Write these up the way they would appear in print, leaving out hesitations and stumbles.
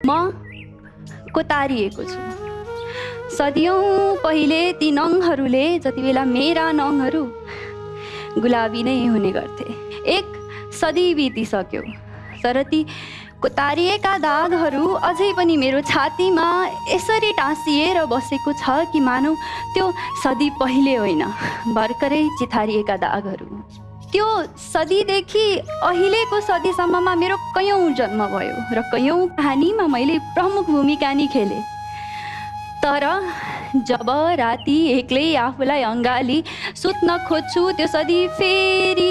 म कोतारिएको छु। सदियौँ पहिले ती नङहरूले जति बेला मेरा नङहरू गुलाबी नै हुने गर्थे। एक सदी बितिसक्यो, तर ती कोतारिएका दागहरू अझै पनि मेरो छातीमा यसरी टाँसिएर बसेको छ कि मानौ त्यो सदी पहिले होइन, भर्खरै चिथारिएका दागहरू। त्यो सदीदेखि अहिलेको सदीसम्ममा मेरो कयौँ जन्म भयो र कयौँ कहानीमा मैले प्रमुख भूमिका नि खेलेँ। तर जब राति एक्लै आफूलाई अँगाली सुत्न खोज्छु, त्यो सदी फेरि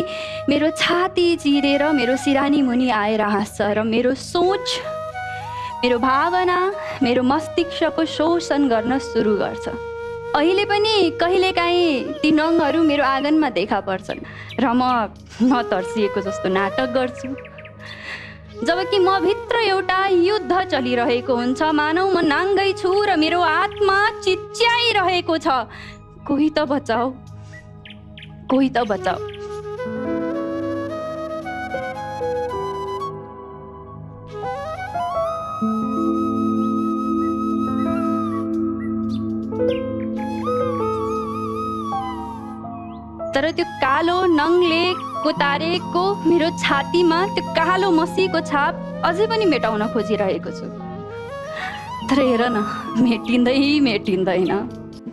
मेरो छाती चिरेर मेरो सिरानी मुनि आएर हाँस्छ र मेरो सोच, मेरो भावना, मेरो मस्तिष्कको शोषण गर्न सुरु गर्छ। अहिले पनि कहिलेकाहीँ ती नङहरू मेरो आँगनमा देखा पर्छन् र म तर्सिएको जस्तो नाटक गर्छु, जबकि म भित्र एउटा युद्ध चलिरहेको हुन्छ। मानौ म नाङ्गै छु र मेरो आत्मा चिच्याइरहेको छ, कोही त बचाऊ, कोही त बचाऊ। तर त्यो कालो नङले कोतारेको मेरो छातीमा त्यो कालो मसीको छाप अझै पनि मेटाउन खोजिरहेको छु। तर हेर न, मेटिँदैन।